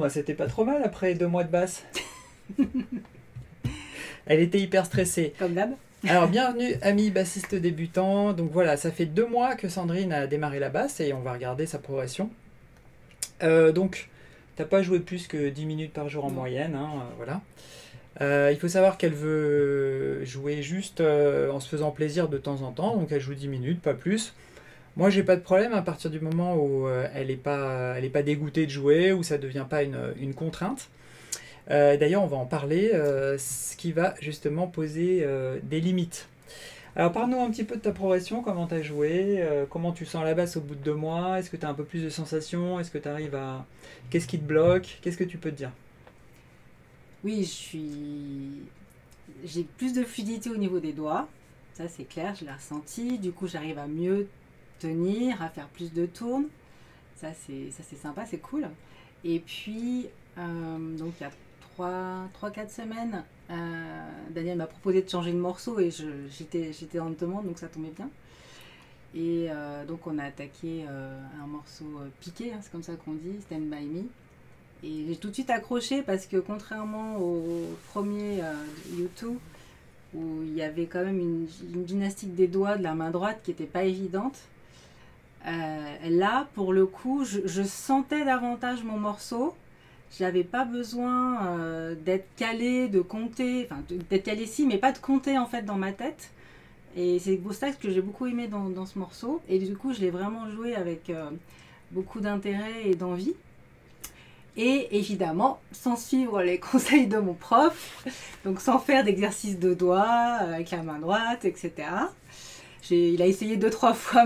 bah c'était pas trop mal après 2 mois de basse. Elle était hyper stressée. Comme d'hab. Alors, bienvenue, amis bassistes débutants. Donc voilà, ça fait 2 mois que Sandrine a démarré la basse et on va regarder sa progression. Donc, t'as pas joué plus que 10 minutes par jour en moyenne, hein, voilà. Il faut savoir qu'elle veut jouer juste en se faisant plaisir de temps en temps, donc elle joue 10 minutes, pas plus. Moi, j'ai pas de problème à partir du moment où elle n'est pas dégoûtée de jouer, où ça devient pas une contrainte. D'ailleurs, on va en parler, ce qui va justement poser des limites. Alors, parle-nous un petit peu de ta progression, comment tu as joué, comment tu sens la basse au bout de 2 mois, est-ce que tu as un peu plus de sensations, est-ce que tu arrives à... Qu'est-ce qui te bloque, qu'est-ce que tu peux te dire? Oui, j'ai plus de fluidité au niveau des doigts. Ça, c'est clair, je l'ai ressenti. Du coup, j'arrive à mieux tenir, à faire plus de tournes. Ça, c'est sympa, c'est cool. Et puis, donc, il y a 3-4 semaines, Daniel m'a proposé de changer de morceau et j'étais en demande, donc ça tombait bien. Et donc, on a attaqué un morceau piqué, hein, c'est comme ça qu'on dit, Stand By Me. Et j'ai tout de suite accroché parce que contrairement au premier YouTube, où il y avait quand même une gymnastique des doigts de la main droite qui n'était pas évidente, là, pour le coup, je sentais davantage mon morceau. J'avais pas besoin d'être calé, de compter, enfin d'être calé si, mais pas de compter en fait dans ma tête. Et c'est pour ça que j'ai beaucoup aimé dans ce morceau. Et du coup, je l'ai vraiment joué avec beaucoup d'intérêt et d'envie. Et évidemment, sans suivre les conseils de mon prof, donc sans faire d'exercice de doigts avec la main droite, etc. Il a essayé 2-3 fois,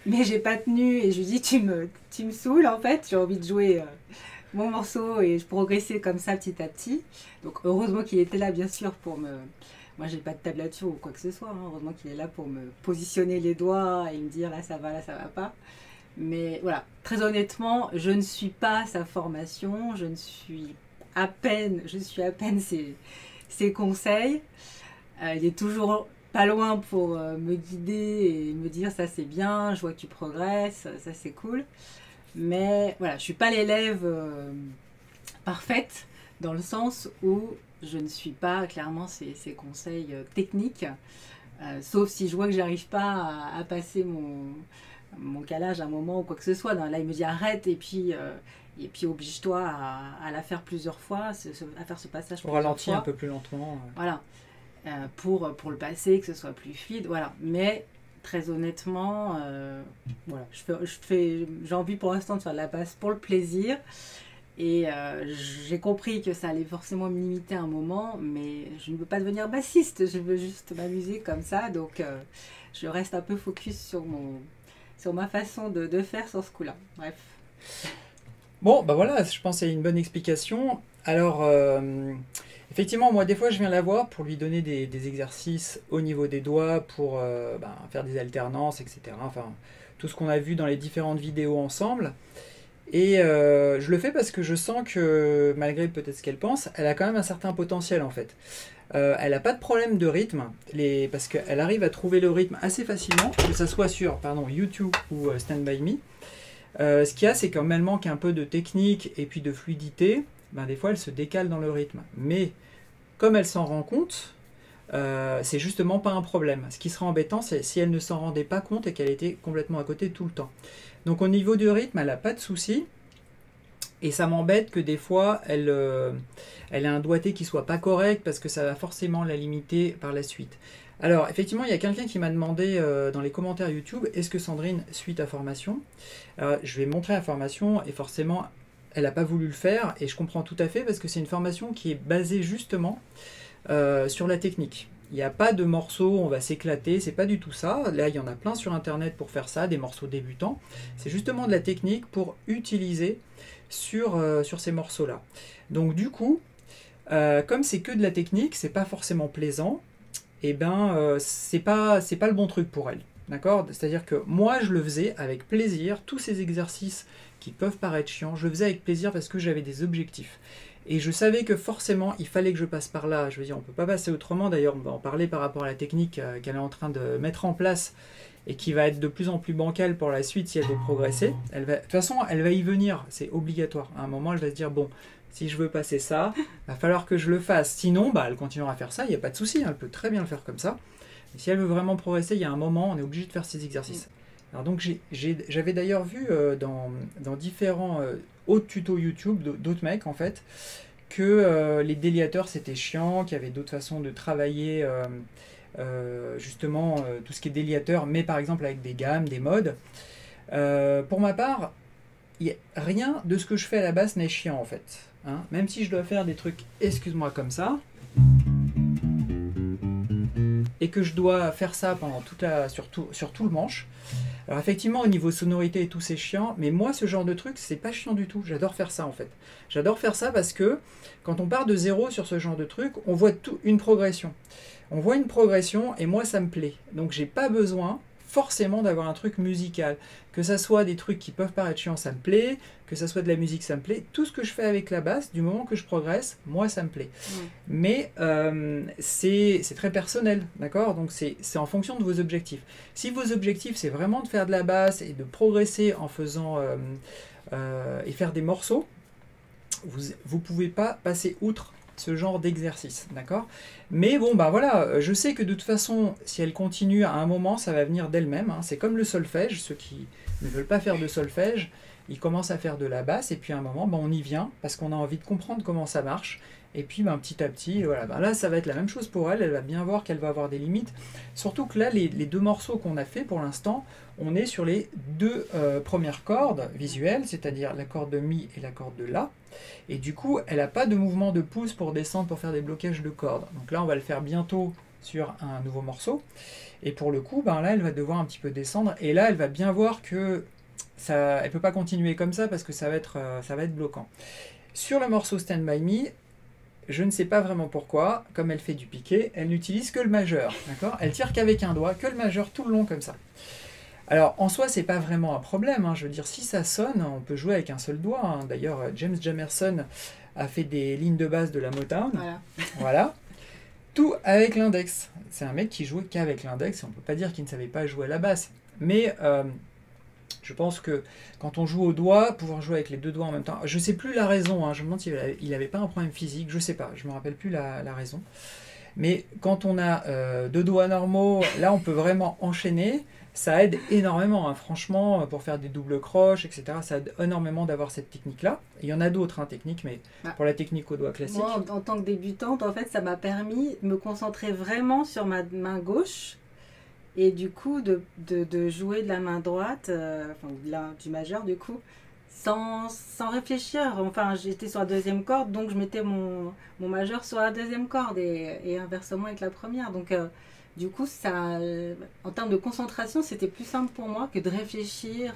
mais j'ai pas tenu. Et je lui dis, tu me saoules en fait, j'ai envie de jouer mon morceau et je progressais comme ça petit à petit. Donc heureusement qu'il était là, bien sûr, pour me... Moi, j'ai pas de tablature ou quoi que ce soit. Hein. Heureusement qu'il est là pour me positionner les doigts et me dire là, ça va pas. Mais voilà, très honnêtement, je ne suis pas sa formation, je suis à peine ses conseils. Il est toujours pas loin pour me guider et me dire ça c'est bien, je vois que tu progresses, ça c'est cool. Mais voilà, je suis pas l'élève parfaite dans le sens où je ne suis pas clairement ses conseils techniques, sauf si je vois que j'arrive pas à passer mon calage à un moment ou quoi que ce soit. Là, il me dit arrête et puis oblige-toi à la faire plusieurs fois, à faire ce passage Pour plusieurs ralentir fois. un peu plus lentement. Voilà, pour le passer, que ce soit plus fluide. Voilà, mais très honnêtement, voilà, j'ai envie pour l'instant de faire de la basse pour le plaisir. Et j'ai compris que ça allait forcément me limiter à un moment, mais je ne veux pas devenir bassiste, je veux juste m'amuser comme ça. Donc je reste un peu focus sur ma façon de faire sur ce coup-là. Bref. Bon, bah voilà, je pense que c'est une bonne explication. Alors, effectivement, moi, des fois, je viens la voir pour lui donner des exercices au niveau des doigts, pour faire des alternances, etc. Enfin, tout ce qu'on a vu dans les différentes vidéos ensemble. Et je le fais parce que je sens que, malgré peut-être ce qu'elle pense, elle a quand même un certain potentiel, en fait. Elle n'a pas de problème de rythme, parce qu'elle arrive à trouver le rythme assez facilement, que ce soit sur YouTube ou Stand By Me. Ce qu'il y a, c'est quand elle manque un peu de technique et puis de fluidité, des fois elle se décale dans le rythme. Mais comme elle s'en rend compte, c'est justement pas un problème. Ce qui serait embêtant, c'est si elle ne s'en rendait pas compte et qu'elle était complètement à côté tout le temps. Donc au niveau du rythme, elle n'a pas de souci. Et ça m'embête que des fois, elle a un doigté qui soit pas correct parce que ça va forcément la limiter par la suite. Alors, effectivement, il y a quelqu'un qui m'a demandé dans les commentaires YouTube, est-ce que Sandrine suit ta formation? Je vais montrer la formation et forcément, elle n'a pas voulu le faire et je comprends tout à fait parce que c'est une formation qui est basée justement sur la technique. Il n'y a pas de morceaux, on va s'éclater, c'est pas du tout ça. Là, il y en a plein sur Internet pour faire ça, des morceaux débutants. C'est justement de la technique pour utiliser sur ces morceaux-là. Donc du coup, comme c'est que de la technique, c'est pas forcément plaisant, et c'est pas le bon truc pour elle. D'accord? C'est-à-dire que moi, je le faisais avec plaisir, tous ces exercices qui peuvent paraître chiants, je le faisais avec plaisir parce que j'avais des objectifs. Et je savais que forcément, il fallait que je passe par là. Je veux dire, on ne peut pas passer autrement. D'ailleurs, on va en parler par rapport à la technique qu'elle est en train de mettre en place et qui va être de plus en plus bancale pour la suite si elle veut progresser. De toute façon, elle va y venir, c'est obligatoire. À un moment, elle va se dire, bon, si je veux passer ça, il va falloir que je le fasse. Sinon, elle continuera à faire ça, il n'y a pas de souci, hein, elle peut très bien le faire comme ça. Mais si elle veut vraiment progresser, il y a un moment, on est obligé de faire ces exercices. Alors donc, j'avais d'ailleurs vu dans différents autres tutos YouTube, d'autres mecs en fait, que les déliateurs c'était chiant, qu'il y avait d'autres façons de travailler justement tout ce qui est déliateur, mais par exemple avec des gammes, des modes. Pour ma part, rien de ce que je fais à la basse n'est chiant en fait. Hein. Même si je dois faire des trucs, excuse-moi, comme ça, et que je dois faire ça pendant sur tout le manche. Alors effectivement, au niveau sonorité et tout, c'est chiant, mais moi, ce genre de truc, c'est pas chiant du tout. J'adore faire ça, en fait. J'adore faire ça parce que, quand on part de zéro sur ce genre de truc, on voit une progression. On voit une progression, et moi, ça me plaît. Donc, j'ai pas besoin forcément d'avoir un truc musical. Que ça soit des trucs qui peuvent paraître chiants, ça me plaît. Que ça soit de la musique, ça me plaît. Tout ce que je fais avec la basse, du moment que je progresse, moi, ça me plaît. Mais c'est très personnel, d'accord? Donc, c'est en fonction de vos objectifs. Si vos objectifs, c'est vraiment de faire de la basse et de progresser en faisant et faire des morceaux, vous pouvez pas passer outre ce genre d'exercice, d'accord? Mais bon, voilà, je sais que de toute façon, si elle continue à un moment, ça va venir d'elle-même. Hein. C'est comme le solfège, ceux qui ne veulent pas faire de solfège, ils commencent à faire de la basse, et puis à un moment, on y vient, parce qu'on a envie de comprendre comment ça marche, et puis petit à petit, voilà, là, ça va être la même chose pour elle, elle va bien voir qu'elle va avoir des limites, surtout que là, les deux morceaux qu'on a fait pour l'instant, on est sur les deux premières cordes visuelles, c'est-à-dire la corde de Mi et la corde de La, et du coup, elle n'a pas de mouvement de pouce pour descendre, pour faire des blocages de cordes. Donc là, on va le faire bientôt sur un nouveau morceau. Et pour le coup, là, elle va devoir un petit peu descendre. Et là, elle va bien voir que elle ne peut pas continuer comme ça parce que ça va être bloquant. Sur le morceau Stand By Me, je ne sais pas vraiment pourquoi, comme elle fait du piqué, elle n'utilise que le majeur. D'accord ? Elle tire qu'avec un doigt, que le majeur tout le long comme ça. Alors, en soi, c'est pas vraiment un problème. Hein. Je veux dire, si ça sonne, on peut jouer avec un seul doigt. Hein. D'ailleurs, James Jamerson a fait des lignes de basse de la Motown. Voilà. Tout avec l'index. C'est un mec qui jouait qu'avec l'index. On peut pas dire qu'il ne savait pas jouer à la basse. Mais je pense que quand on joue au doigt, pouvoir jouer avec les deux doigts en même temps... Je sais plus la raison. Hein. Je me demande s'il n'avait pas un problème physique. Je sais pas. Je me rappelle plus la raison. Mais quand on a deux doigts normaux, là, on peut vraiment enchaîner. Ça aide énormément, hein, franchement, pour faire des doubles croches, etc. Ça aide énormément d'avoir cette technique-là. Il y en a d'autres techniques, mais pour la technique au doigt classique... Moi, en tant que débutante, en fait, ça m'a permis de me concentrer vraiment sur ma main gauche et du coup, de jouer de la main droite, du majeur, du coup, sans réfléchir. Enfin, j'étais sur la deuxième corde, donc je mettais mon majeur sur la deuxième corde et inversement avec la première. Donc... du coup, en termes de concentration, c'était plus simple pour moi que de réfléchir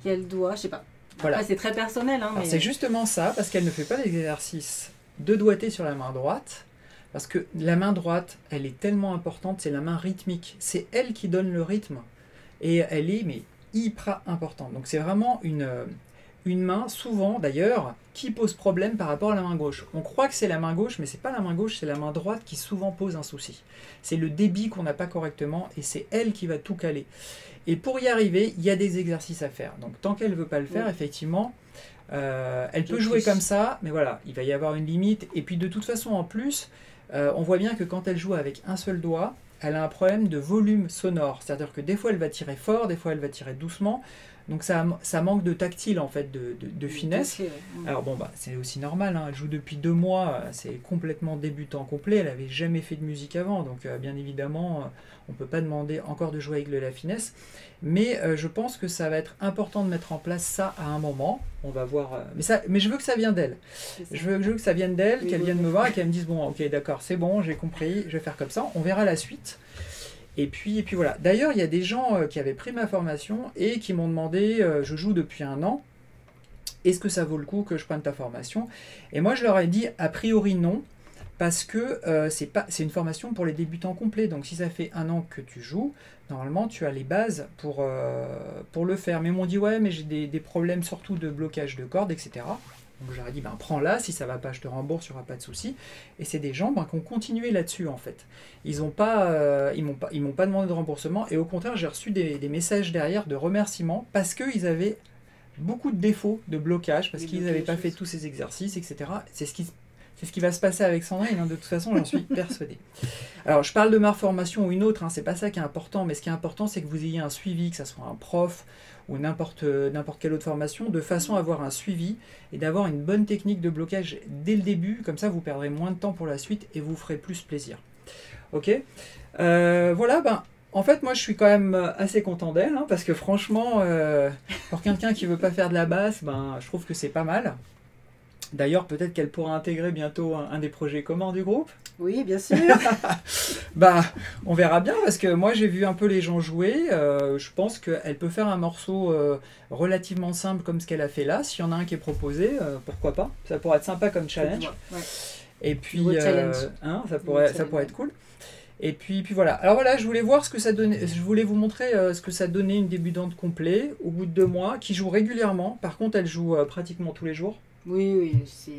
quel doigt, je sais pas. Après, voilà. C'est très personnel. Hein, mais... C'est justement ça, parce qu'elle ne fait pas l'exercice de doigté sur la main droite, parce que la main droite, elle est tellement importante, c'est la main rythmique. C'est elle qui donne le rythme, et elle est hyper importante. Donc c'est vraiment une main, souvent d'ailleurs, qui pose problème par rapport à la main gauche. On croit que c'est la main gauche, mais c'est pas la main gauche, c'est la main droite qui souvent pose un souci. C'est le débit qu'on n'a pas correctement, et c'est elle qui va tout caler. Et pour y arriver, il y a des exercices à faire. Donc tant qu'elle ne veut pas le faire, effectivement, elle peut jouer comme ça, mais voilà, il va y avoir une limite. Et puis de toute façon, en plus, on voit bien que quand elle joue avec un seul doigt, elle a un problème de volume sonore. C'est-à-dire que des fois, elle va tirer fort, des fois, elle va tirer doucement. Donc ça manque de tactile, en fait, de finesse. Alors bon, c'est aussi normal, hein. Elle joue depuis 2 mois, c'est complètement débutant complet, elle n'avait jamais fait de musique avant, donc bien évidemment, on ne peut pas demander encore de jouer avec de la finesse. Mais je pense que ça va être important de mettre en place ça à un moment. On va voir. Mais je veux que ça vienne d'elle. Je veux que ça vienne d'elle, qu'elle vienne me voir et qu'elle me dise, bon, ok, d'accord, c'est bon, j'ai compris, je vais faire comme ça. On verra la suite. Et puis voilà. D'ailleurs, il y a des gens qui avaient pris ma formation et qui m'ont demandé, je joue depuis 1 an, est-ce que ça vaut le coup que je prenne ta formation? Et moi, je leur ai dit, a priori non, parce que c'est une formation pour les débutants complets. Donc si ça fait 1 an que tu joues, normalement, tu as les bases pour le faire. Mais ils m'ont dit, ouais, mais j'ai des problèmes surtout de blocage de cordes, etc. Donc j'aurais dit, ben, prends-la, si ça va pas, je te rembourse, il n'y aura pas de souci. Et c'est des gens qui ont continué là-dessus, en fait. Ils m'ont pas demandé de remboursement, et au contraire, j'ai reçu des messages derrière de remerciements, parce qu'ils avaient beaucoup de défauts de blocage, parce qu'ils n'avaient pas fait tous ces exercices, etc. C'est ce qui va se passer avec Sandrine, hein, de toute façon, j'en suis persuadée. Alors, je parle de ma formation ou une autre, hein, c'est pas ça qui est important, mais ce qui est important, c'est que vous ayez un suivi, que ce soit un prof ou n'importe quelle autre formation, de façon à avoir un suivi et d'avoir une bonne technique de blocage dès le début, comme ça vous perdrez moins de temps pour la suite et vous ferez plus plaisir. Ok, voilà, ben, en fait, moi je suis quand même assez content d'elle, hein, parce que franchement, pour quelqu'un qui veut pas faire de la basse, ben, je trouve que c'est pas mal. D'ailleurs, peut-être qu'elle pourra intégrer bientôt un des projets communs du groupe. Oui, bien sûr. Bah, on verra bien, parce que moi j'ai vu un peu les gens jouer. Je pense qu'elle peut faire un morceau relativement simple comme ce qu'elle a fait là. S'il y en a un qui est proposé, pourquoi pas. Ça pourrait être sympa comme challenge. Ouais. Et puis, hein, ça pourrait être cool. Et puis voilà. Alors voilà, je voulais voir ce que ça donnait. Je voulais vous montrer ce que ça donnait une débutante complet au bout de 2 mois, qui joue régulièrement. Par contre, elle joue pratiquement tous les jours. Oui, c'est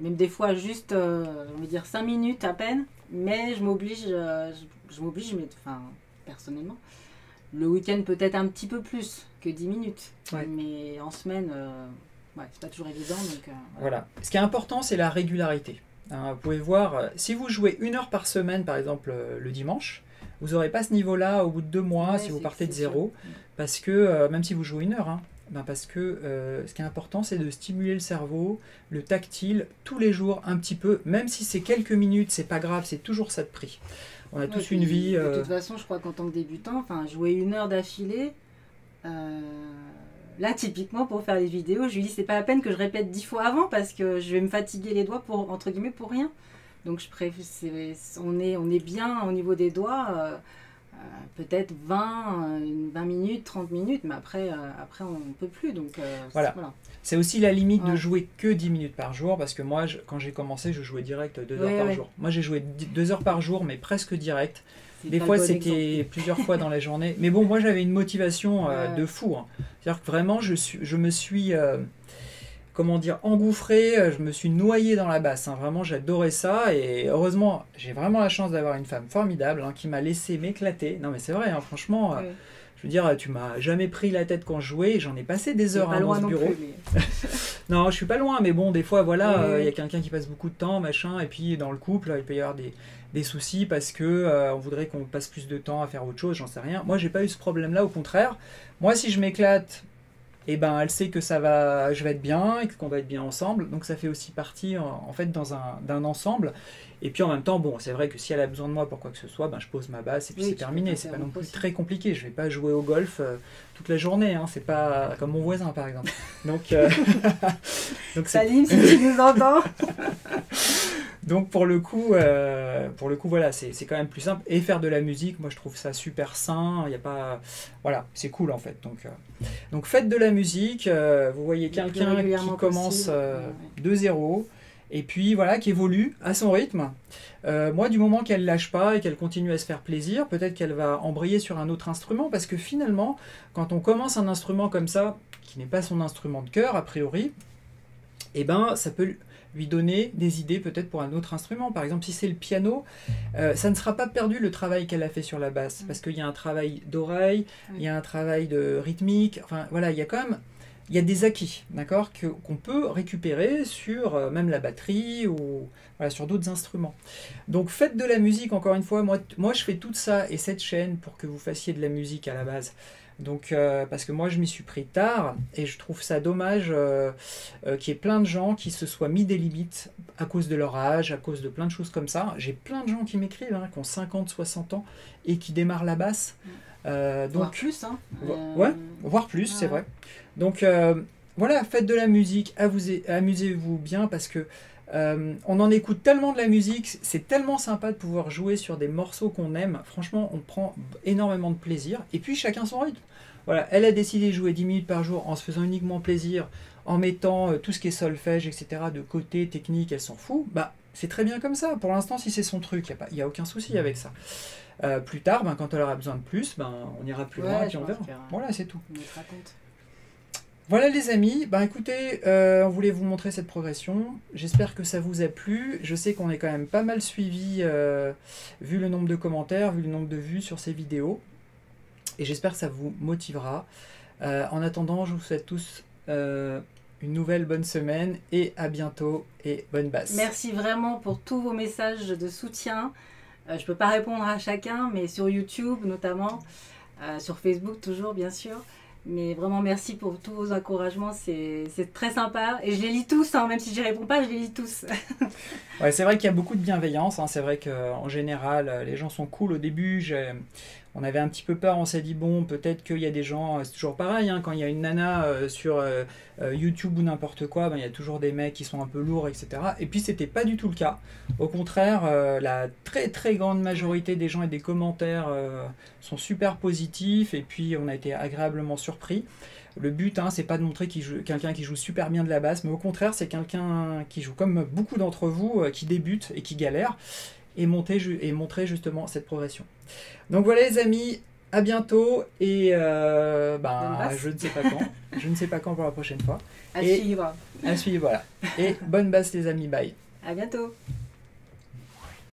même des fois juste, on va dire 5 minutes à peine, mais je m'oblige, mais enfin, personnellement, le week-end peut-être un petit peu plus que 10 minutes, mais en semaine, c'est pas toujours évident. Donc, voilà. Ce qui est important, c'est la régularité. Hein, vous pouvez voir, si vous jouez 1 heure par semaine, par exemple le dimanche, vous n'aurez pas ce niveau-là au bout de 2 mois si vous partez de zéro, parce que même si vous jouez 1 heure, hein, parce que ce qui est important, c'est de stimuler le cerveau, le tactile, tous les jours un petit peu, même si c'est quelques minutes, c'est pas grave, c'est toujours ça de prix. On a tous une vie. De toute façon, je crois qu'en tant que débutant, jouer 1 heure d'affilée, là typiquement pour faire les vidéos, je lui dis c'est pas la peine que je répète 10 fois avant parce que je vais me fatiguer les doigts pour, entre guillemets, pour rien. Donc je préfère, on est bien au niveau des doigts. Peut-être 20 minutes, 30 minutes, mais après on ne peut plus. Donc, voilà. C'est aussi la limite de jouer que 10 minutes par jour, parce que moi, quand j'ai commencé, je jouais direct 2 heures par jour. Moi, j'ai joué 2 heures par jour, mais presque direct. Des fois, c'était plusieurs fois dans la journée. Mais bon, moi, j'avais une motivation de fou. Hein. C'est-à-dire que vraiment, je me suis... engouffré, je me suis noyé dans la basse, hein. Vraiment j'adorais ça, et heureusement j'ai vraiment la chance d'avoir une femme formidable, hein, qui m'a laissé m'éclater. Non mais c'est vrai, hein, franchement, je veux dire, tu m'as jamais pris la tête quand je jouais, j'en ai passé des heures dans ce bureau. Plus, mais... non, je suis pas loin, mais bon, des fois voilà, y a quelqu'un qui passe beaucoup de temps, machin, et puis dans le couple, il peut y avoir des soucis parce que on voudrait qu'on passe plus de temps à faire autre chose, j'en sais rien. Moi j'ai pas eu ce problème-là, au contraire. Moi si je m'éclate, et ben elle sait que je vais être bien et qu'on va être bien ensemble, donc ça fait aussi partie en fait d'un ensemble. Et puis en même temps, bon, c'est vrai que si elle a besoin de moi pour quoi que ce soit, ben je pose ma basse et puis c'est terminé. C'est pas non plus très compliqué. Je vais pas jouer au golf toute la journée, hein. C'est pas comme mon voisin par exemple. Donc, Salim, si tu nous entends. Donc pour le coup, voilà, c'est quand même plus simple. Et faire de la musique, moi je trouve ça super sain. Il y a pas, voilà, c'est cool en fait. Donc faites de la musique. Vous voyez quelqu'un qui commence de zéro et puis voilà, qui évolue à son rythme. Moi, du moment qu'elle lâche pas et qu'elle continue à se faire plaisir, peut-être qu'elle va embrayer sur un autre instrument, parce que finalement, quand on commence un instrument comme ça, qui n'est pas son instrument de cœur a priori, eh ben ça peut lui donner des idées peut-être pour un autre instrument. Par exemple, si c'est le piano, ça ne sera pas perdu le travail qu'elle a fait sur la basse, parce qu'il y a un travail d'oreille, il y a un travail de rythmique, enfin voilà, il y a quand même des acquis, d'accord, qu'on peut récupérer sur même la batterie ou voilà, sur d'autres instruments. Donc faites de la musique, encore une fois, moi je fais tout ça et cette chaîne pour que vous fassiez de la musique à la base. Donc, parce que moi je m'y suis pris tard et je trouve ça dommage qu'il y ait plein de gens qui se soient mis des limites à cause de leur âge, à cause de plein de choses comme ça. J'ai plein de gens qui m'écrivent, hein, qui ont 50, 60 ans et qui démarrent la basse. Donc, voire plus, hein. Ouais, voire plus, c'est vrai. Donc voilà, faites de la musique, amusez-vous bien, parce que on en écoute tellement de la musique, c'est tellement sympa de pouvoir jouer sur des morceaux qu'on aime. Franchement, on prend énormément de plaisir. Et puis chacun son rythme. Voilà, elle a décidé de jouer 10 minutes par jour en se faisant uniquement plaisir, en mettant tout ce qui est solfège, etc. de côté, technique, elle s'en fout. Bah, c'est très bien comme ça. Pour l'instant, si c'est son truc, il n'y a aucun souci avec ça. Plus tard, quand elle aura besoin de plus, on ira plus loin et puis on verra. Voilà, c'est tout. Voilà les amis, ben écoutez, on voulait vous montrer cette progression. J'espère que ça vous a plu. Je sais qu'on est quand même pas mal suivi, vu le nombre de commentaires, vu le nombre de vues sur ces vidéos. Et j'espère que ça vous motivera. En attendant, je vous souhaite tous une nouvelle bonne semaine et à bientôt et bonne basse. Merci vraiment pour tous vos messages de soutien. Je ne peux pas répondre à chacun, mais sur YouTube notamment, sur Facebook toujours bien sûr. Mais vraiment merci pour tous vos encouragements, c'est très sympa. Et je les lis tous, hein, même si je n'y réponds pas, je les lis tous. Ouais, c'est vrai qu'il y a beaucoup de bienveillance, hein. C'est vrai qu'en général, les gens sont cool au début. On avait un petit peu peur, on s'est dit, bon, peut-être qu'il y a des gens, c'est toujours pareil, hein, quand il y a une nana sur YouTube ou n'importe quoi, ben, il y a toujours des mecs qui sont un peu lourds, etc. Et puis, c'était pas du tout le cas. Au contraire, la très très grande majorité des gens et des commentaires sont super positifs, et puis on a été agréablement surpris. Le but, hein, c'est pas de montrer quelqu'un qui joue super bien de la basse, mais au contraire, c'est quelqu'un qui joue comme beaucoup d'entre vous, qui débute et qui galère, et montrer justement cette progression. Donc voilà les amis, à bientôt, et je ne sais pas quand, je ne sais pas quand pour la prochaine fois. À suivre. À suivre, voilà. Et bonne basse les amis, bye. À bientôt.